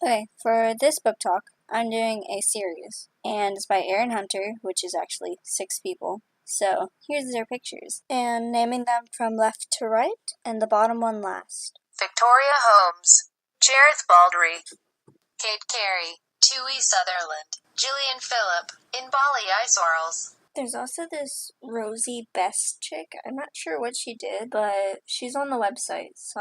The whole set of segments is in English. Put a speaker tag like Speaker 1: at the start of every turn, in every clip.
Speaker 1: Okay, for this book talk, I'm doing a series, and it's by Erin Hunter, which is actually 6 people. So here's their pictures, and naming them from left to right, and the bottom one last.
Speaker 2: Victoria Holmes, Jareth Baldry, Kate Carey, Tui Sutherland, Gillian Phillip, in Bali Ice
Speaker 1: There's also this Rosie Best chick. I'm not sure what she did, but she's on the website, so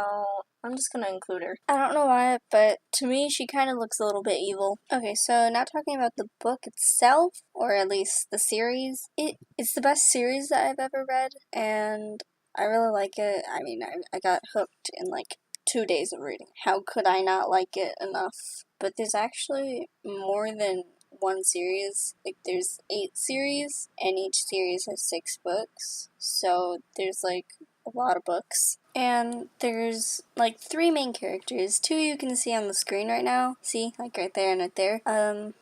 Speaker 1: I'm just gonna include her. I don't know why, but to me, she kind of looks a little bit evil. Okay, so now talking about the book itself, or at least the series. It's the best series that I've ever read, and I really like it. I mean, I got hooked in like 2 days of reading. How could I not like it enough? But there's actually more than one series. Like there's 8 series, and each series has 6 books. So there's like a lot of books. And there's like 3 main characters. 2 you can see on the screen right now. See, like right there and right there.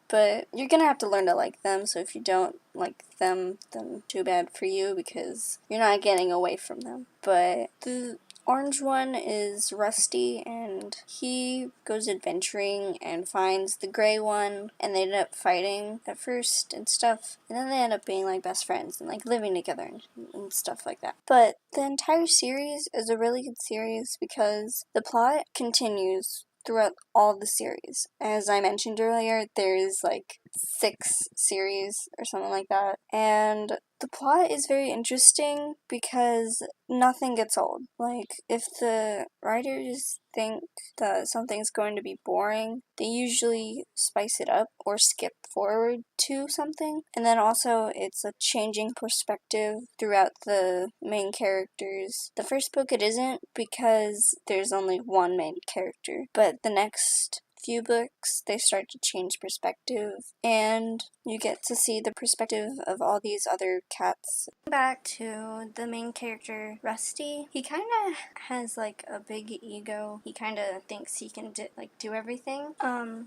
Speaker 1: But you're gonna have to learn to like them. So if you don't like them, then too bad for you because you're not getting away from them. But the orange one is Rusty, and he goes adventuring and finds the gray one, and they end up fighting at first and stuff, and then they end up being like best friends and like living together and stuff like that. But the entire series is a really good series because the plot continues throughout all the series. As I mentioned earlier, there's like 6 series or something like that, and the plot is very interesting because nothing gets old. Like, if the writers think that something's going to be boring, they usually spice it up or skip forward to something. And then also, it's a changing perspective throughout the main characters. The first book it isn't because there's only one main character, but the next few books they start to change perspective, and you get to see the perspective of all these other cats. Back to the main character, Rusty. He kind of has like a big ego. He kind of thinks he can do everything.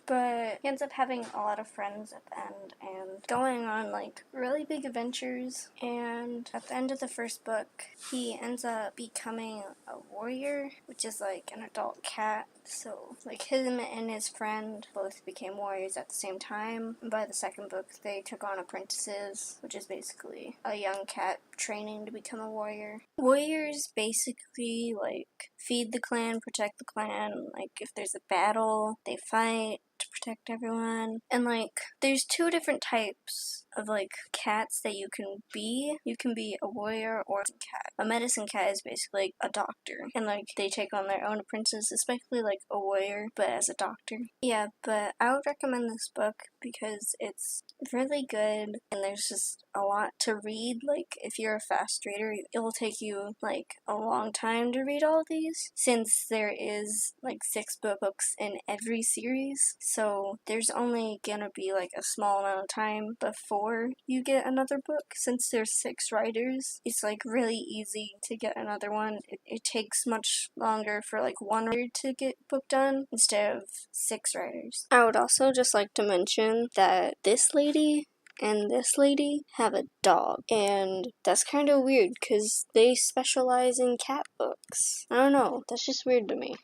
Speaker 1: But he ends up having a lot of friends at the end and going on like really big adventures. And at the end of the first book, he ends up becoming a warrior, which is like an adult cat. So, like, him and his friend both became warriors at the same time. By the second book, they took on apprentices, which is basically a young cat training to become a warrior. Warriors basically, like, feed the clan, protect the clan. Like, if there's a battle, they fight to protect everyone. And, like, there's 2 different types of, like, cats that you can be. You can be a warrior or a cat. A medicine cat is basically like a doctor, and like they take on their own apprentices, especially like a warrior, but as a doctor. Yeah, but I would recommend this book because it's really good, and there's just a lot to read. Like, if you're a fast reader, it will take you like a long time to read all these, since there is like 6 books in every series. So there's only gonna be like a small amount of time before you get another book. Since there's 6 writers, it's like really easy to get another one. It takes much longer for like one writer to get book done instead of 6 writers. I would also just like to mention that this lady and this lady have a dog, and that's kind of weird because they specialize in cat books. I don't know, that's just weird to me.